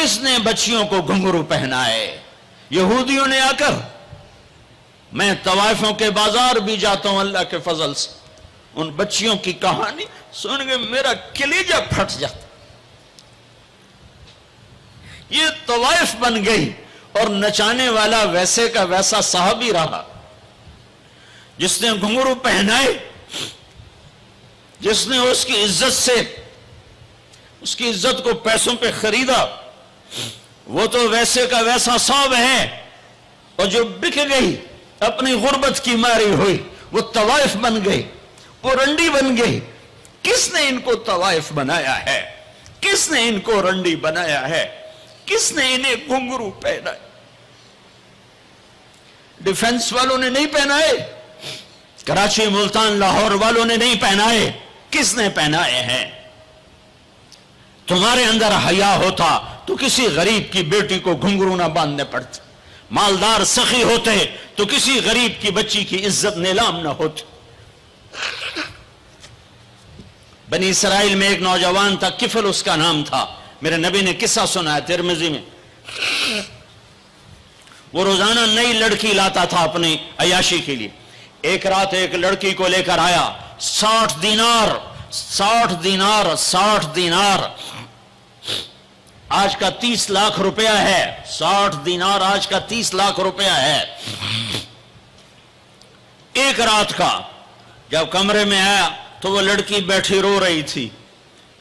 کس نے بچیوں کو گھنگرو پہنائے؟ یہودیوں نے آ کر، میں طوائفوں کے بازار بھی جاتا ہوں اللہ کے فضل سے، ان بچیوں کی کہانی سن کے میرا کلیجہ پھٹ جاتا۔ یہ طوائف بن گئی، اور نچانے والا ویسے کا ویسا صحابی رہا، جس نے گھنگرو پہنائے، جس نے اس کی عزت سے، اس کی عزت کو پیسوں پہ خریدا، وہ تو ویسے کا ویسا صاحب ہے۔ اور جو بک گئی، اپنی غربت کی ماری ہوئی، وہ طوائف بن گئی، وہ رنڈی بن گئی۔ کس نے ان کو طوائف بنایا ہے؟ کس نے ان کو رنڈی بنایا ہے؟ کس نے انہیں گھنگرو پہنائے؟ ڈیفنس والوں نے نہیں پہنائے، کراچی، ملتان، لاہور والوں نے نہیں پہنائے، کس نے پہنائے ہیں؟ تمہارے اندر حیا ہوتا تو کسی غریب کی بیٹی کو گھنگرو نہ باندھنے پڑتے، مالدار سخی ہوتے تو کسی غریب کی بچی کی عزت نیلام نہ ہوتی۔ بنی اسرائیل میں ایک نوجوان تھا، کفل اس کا نام تھا، میرے نبی نے قصہ سنا ہے ترمذی میں۔ وہ روزانہ نئی لڑکی لاتا تھا اپنی عیاشی کے لیے۔ ایک رات ایک لڑکی کو لے کر آیا، 60 دینار آج کا 30 لاکھ روپیہ ہے، 60 دینار آج کا 30 لاکھ روپیہ ہے۔ ایک رات کا جب کمرے میں آیا تو وہ لڑکی بیٹھی رو رہی تھی،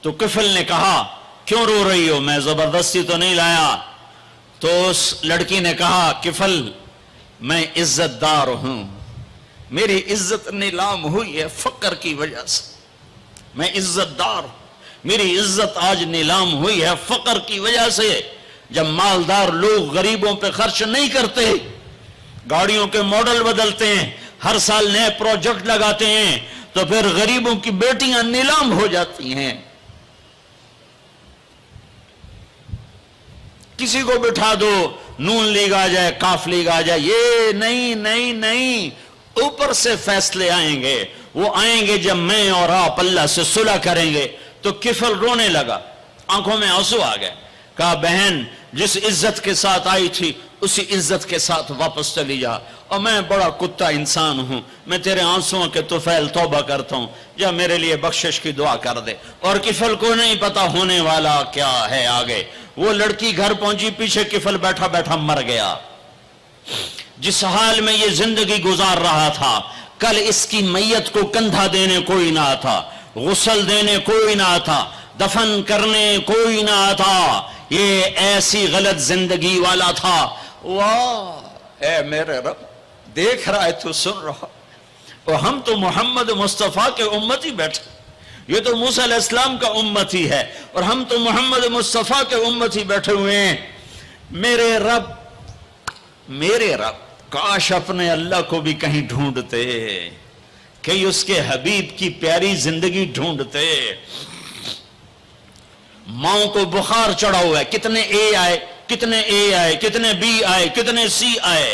تو کفل نے کہا کیوں رو رہی ہو؟ میں زبردستی تو نہیں لایا۔ تو اس لڑکی نے کہا کفل میں عزت دار ہوں، میری عزت نیلام ہوئی ہے فقر کی وجہ سے، میں عزت دار ہوں، میری عزت آج نیلام ہوئی ہے فقر کی وجہ سے۔ جب مالدار لوگ غریبوں پہ خرچ نہیں کرتے، گاڑیوں کے ماڈل بدلتے ہیں، ہر سال نئے پروجیکٹ لگاتے ہیں، تو پھر غریبوں کی بیٹیاں نیلام ہو جاتی ہیں۔ کسی کو بٹھا دو، نون لیگ آ جائے، کاف لیگ آ جائے، یہ نہیں، اوپر سے فیصلے آئیں گے۔ وہ آئیں گے جب میں اور آپ اللہ سے صلح کریں گے۔ تو کفل رونے لگا، آنکھوں میں آنسو آ گئے، کہا بہن جس عزت کے ساتھ آئی تھی اسی عزت کے ساتھ واپس چلی جا، اور میں بڑا کتا انسان ہوں، میں تیرے آنسوؤں کے طفیل توبہ کرتا ہوں، جا میرے لیے بخشش کی دعا کر دے۔ اور کفل کو نہیں پتا ہونے والا کیا ہے آگے۔ وہ لڑکی گھر پہنچی، پیچھے کفل بیٹھا بیٹھا مر گیا۔ جس حال میں یہ زندگی گزار رہا تھا، کل اس کی میت کو کندھا دینے کوئی نہ تھا، غسل دینے کوئی نہ تھا، دفن کرنے کوئی نہ تھا۔ یہ ایسی غلط زندگی والا تھا۔ واہ اے میرے رب، دیکھ رہا ہے تو سن رہا، اور ہم تو محمد مصطفیٰ کے امتی بیٹھے، یہ تو موسیٰ علیہ السلام کا امتی ہے، اور ہم تو محمد مصطفیٰ کے امتی بیٹھے ہوئے ہیں۔ میرے رب کاش اپنے اللہ کو بھی کہیں ڈھونڈتے، کہیں اس کے حبیب کی پیاری زندگی ڈھونڈتے۔ ماؤں کو بخار چڑھا ہوا ہے، کتنے اے آئے، کتنے بی آئے، کتنے سی آئے۔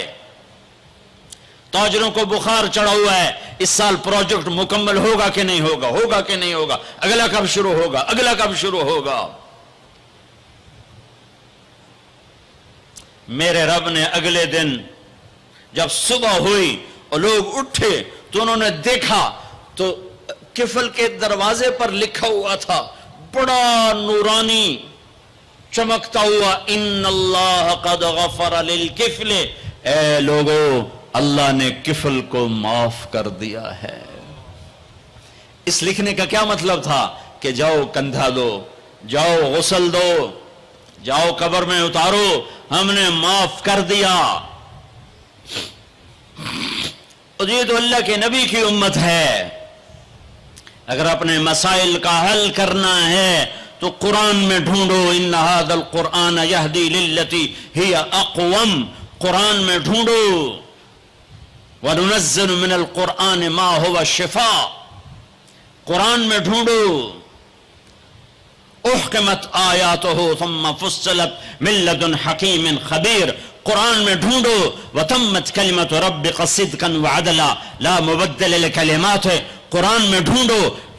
تاجروں کو بخار چڑھا ہوا ہے، اس سال پروجیکٹ مکمل ہوگا کہ نہیں ہوگا، اگلا کب شروع ہوگا۔ میرے رب نے اگلے دن جب صبح ہوئی اور لوگ اٹھے تو انہوں نے دیکھا تو کفل کے دروازے پر لکھا ہوا تھا بڑا نورانی چمکتا ہوا، ان اللہ قد غفر للکفل، اے لوگو اللہ نے کفل کو معاف کر دیا ہے۔ اس لکھنے کا کیا مطلب تھا کہ جاؤ کندھا دو، جاؤ غسل دو، جاؤ قبر میں اتارو، ہم نے معاف کر دیا۔ اور یہ تو اللہ کے نبی کی امت ہے۔ اگر اپنے مسائل کا حل کرنا ہے تو قرآن میں ڈھونڈو، ان ھذا القرآن یہدی للتی ہی اقوم، قرآن میں ڈھونڈو۔ وَنُنَزِّلُ مِنَ الْقُرْآنِ مَا هُوَ شِفَاء، قرآن میں ڈھونڈو۔ احکمت آیاتہ ثم فصلت من لدن حکیم خبیر، قرآن میں ڈھونڈو۔ وتمت کلمۃ ربک صدقا وعدلا لا مبدل لکلماتہ، قرآن میں ڈھونڈو۔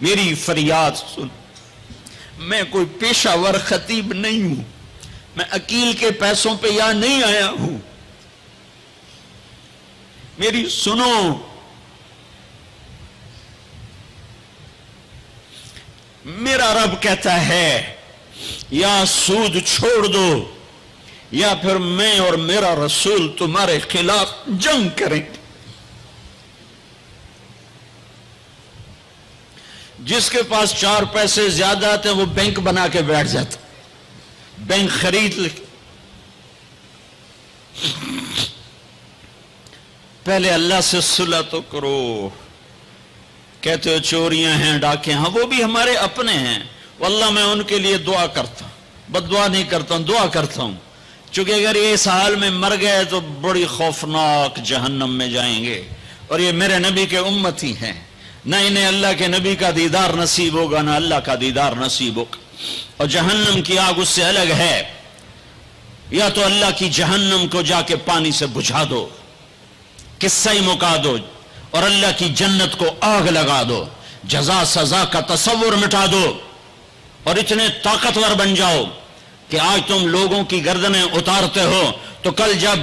میری فریاد سن. میں کوئی پیشہ ور خطیب نہیں ہوں, میں عقیل کے پیسوں پہ یہاں نہیں آیا ہوں. میری سنو, میرا رب کہتا ہے یا سود چھوڑ دو یا پھر میں اور میرا رسول تمہارے خلاف جنگ کریں گے. جس کے پاس 4 پیسے زیادہ آتے ہیں وہ بینک بنا کے بیٹھ جاتا, بینک خرید لے. پہلے اللہ سے صلح تو کرو. کہتے ہو چوریاں ہیں, ڈاکے ہیں, وہ بھی ہمارے اپنے ہیں. واللہ میں ان کے لیے دعا کرتا ہوں, بد دعا نہیں کرتا ہوں, دعا کرتا ہوں. چونکہ اگر یہ اس حال میں مر گئے تو بڑی خوفناک جہنم میں جائیں گے, اور یہ میرے نبی کے امتی ہیں. نہ انہیں اللہ کے نبی کا دیدار نصیب ہوگا نہ اللہ کا دیدار نصیب ہوگا. اور جہنم کی آگ اس سے الگ ہے. یا تو اللہ کی جہنم کو جا کے پانی سے بجھا دو, قصہ ہی مکا دو, اور اللہ کی جنت کو آگ لگا دو, جزا سزا کا تصور مٹا دو, اور اتنے طاقتور بن جاؤ کہ آج تم لوگوں کی گردنیں اتارتے ہو تو کل جب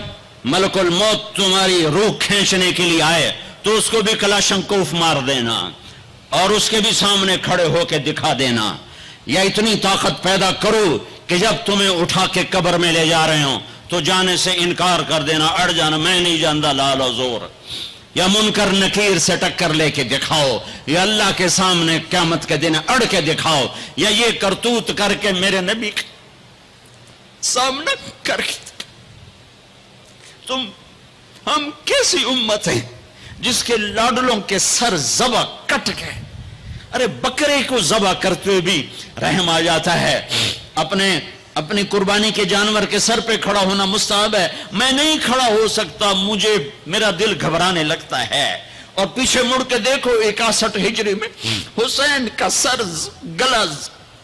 ملک الموت تمہاری روح کھینچنے کے لیے آئے تو اس کو بھی کلاشنکوف مار دینا اور اس کے بھی سامنے کھڑے ہو کے دکھا دینا. یا اتنی طاقت پیدا کرو کہ جب تمہیں اٹھا کے قبر میں لے جا رہے ہوں تو جانے سے انکار کر دینا, اڑ جانا, میں نہیں جانتا لال و زور. یا منکر نکیر سے ٹکر لے کے دکھاؤ, یا اللہ کے سامنے قیامت کے دن اڑ کے دکھاؤ, یا یہ کرتوت کر کے میرے نبی کے سامنے کر کے. ہم کیسی امت ہیں جس کے لاڈلوں کے سر ذبح کٹ گئے. ارے بکرے کو ذبح کرتے ہوئے بھی رحم آ جاتا ہے. اپنی قربانی کے جانور کے سر پہ کھڑا ہونا مستحب ہے. میں نہیں کھڑا ہو سکتا, مجھے میرا دل گھبرانے لگتا ہے. اور پیچھے مڑ کے دیکھو 61 ہجری میں حسین کا سر گلا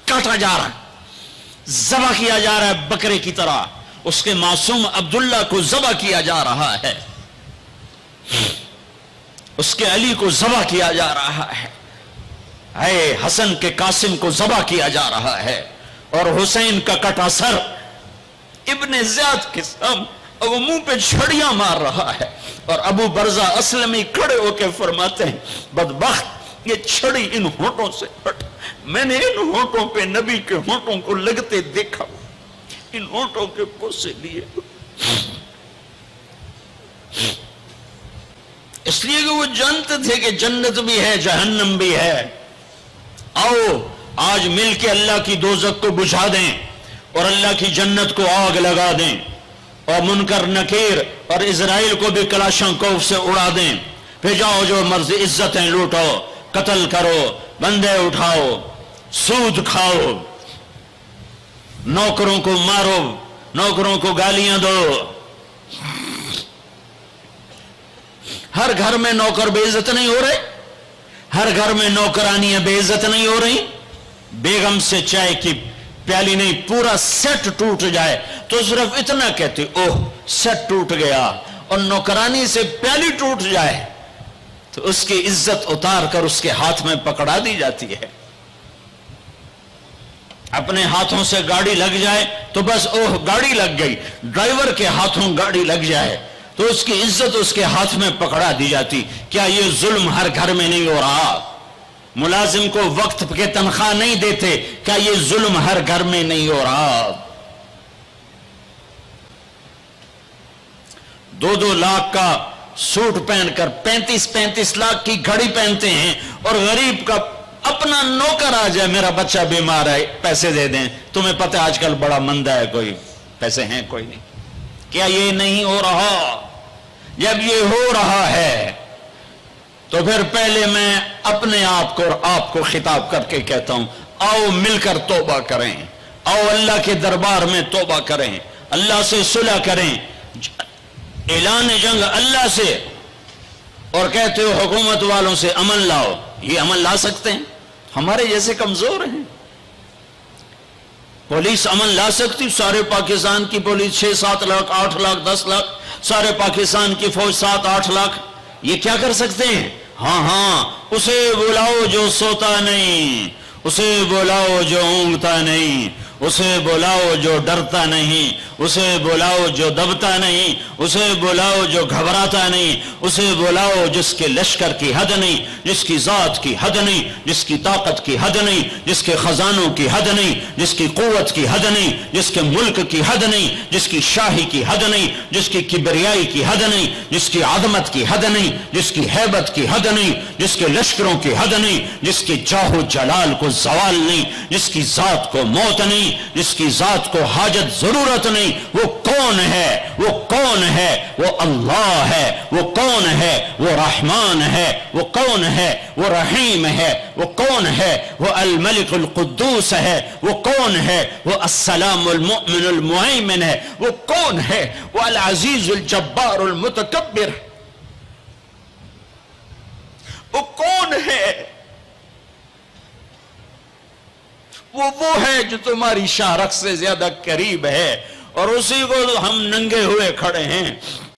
کاٹا جا رہا ہے, ذبح کیا جا رہا ہے بکرے کی طرح. اس کے معصوم عبداللہ کو ذبح کیا جا رہا ہے, اس کے علی کو ذبح کیا جا رہا ہے, اے حسن کے قاسم کو ذبح کیا جا رہا ہے, اور حسین کا کٹا سر ابن زیاد کے سامنے وہ منہ پہ چھڑیاں مار رہا ہے. اور ابو برزہ اسلمی کھڑے ہو کے فرماتے ہیں بدبخت, یہ چھڑی ان ہونٹوں سے ہٹ. میں نے ان ہونٹوں پہ نبی کے ہونٹوں کو لگتے دیکھا, ان ہونٹوں کے پوسے لیے. اس لیے کہ وہ جانتے تھے کہ جنت بھی ہے جہنم بھی ہے. آؤ آج مل کے اللہ کی دوزخ کو بجھا دیں اور اللہ کی جنت کو آگ لگا دیں, اور منکر نکیر اور اسرائیل کو بھی کلاشنکوف سے اڑا دیں. پھر جاؤ جو مرضی عزتیں لوٹو, قتل کرو, بندے اٹھاؤ, سود کھاؤ, نوکروں کو مارو, نوکروں کو گالیاں دو. ہر گھر میں نوکر بے عزت نہیں ہو رہے, ہر گھر میں نوکرانیاں بے عزت نہیں ہو رہی. بیگم سے چائے کی پیالی نہیں پورا سیٹ ٹوٹ جائے تو صرف اتنا کہتے اوہ سیٹ ٹوٹ گیا, اور نوکرانی سے پیالی ٹوٹ جائے تو اس کی عزت اتار کر اس کے ہاتھ میں پکڑا دی جاتی ہے. اپنے ہاتھوں سے گاڑی لگ جائے تو بس اوہ گاڑی لگ گئی, ڈرائیور کے ہاتھوں گاڑی لگ جائے تو اس کی عزت اس کے ہاتھ میں پکڑا دی جاتی. کیا یہ ظلم ہر گھر میں نہیں ہو رہا؟ ملازم کو وقت کے تنخواہ نہیں دیتے, کیا یہ ظلم ہر گھر میں نہیں ہو رہا؟ 2-2 لاکھ کا سوٹ پہن کر 35-35 لاکھ کی گھڑی پہنتے ہیں, اور غریب کا اپنا نوکر آ جائے میرا بچہ بیمار ہے پیسے دے دیں. تمہیں پتہ آج کل بڑا مندہ ہے, کوئی پیسے ہیں کوئی نہیں. کیا یہ نہیں ہو رہا؟ جب یہ ہو رہا ہے تو پھر پہلے میں اپنے آپ کو اور آپ کو خطاب کر کے کہتا ہوں آؤ مل کر توبہ کریں, آؤ اللہ کے دربار میں توبہ کریں, اللہ سے صلح کریں. اعلان جنگ اللہ سے, اور کہتے ہو حکومت والوں سے امن لاؤ. یہ امن لا سکتے ہیں؟ ہمارے جیسے کمزور ہیں. پولیس امن لا سکتی؟ سارے پاکستان کی پولیس 6-7 لاکھ 8 لاکھ 10 لاکھ, سارے پاکستان کی فوج 7-8 لاکھ, یہ کیا کر سکتے ہیں؟ ہاں ہاں اسے بلاؤ جو سوتا نہیں، اسے بلاؤ جو اونگتا نہیں، اسے بلاؤ جو ڈرتا نہیں، اسے بلاؤ جو دبتا نہیں، اسے بلاؤ جو گھبراتا نہیں، اسے بلاؤ جس کے لشکر کی حد نہیں، جس کی ذات کی حد نہیں، جس کی طاقت کی حد نہیں، جس کے خزانوں کی حد نہیں، جس کی قوت کی حد نہیں، جس کے ملک کی حد نہیں، جس کی شاہی کی حد نہیں، جس کی کبریائی کی حد نہیں، جس کی عظمت کی حد نہیں، جس کی ہیبت کی حد نہیں، جس کے لشکروں کی حد نہیں، جس کے جاہ و جلال کو زوال نہیں، جس کی ذات کو موت نہیں، جس کی ذات کو حاجت ضرورت نہیں۔ وہ کون ہے؟ وہ کون ہے؟ وہ اللہ ہے۔ وہ کون ہے؟ وہ رحمان ہے۔ وہ کون ہے؟ وہ رحیم ہے۔ وہ کون ہے؟ وہ الملک القدوس ہے۔ وہ کون ہے؟ وہ السلام المؤمن المہیمن ہے۔ وہ کون ہے؟ وہ العزیز الجبار المتکبر۔ وہ کون ہے؟ وہ ہے جو تمہاری شاہ رخ سے زیادہ قریب ہے، اور اسی کو ہم ننگے ہوئے کھڑے ہیں۔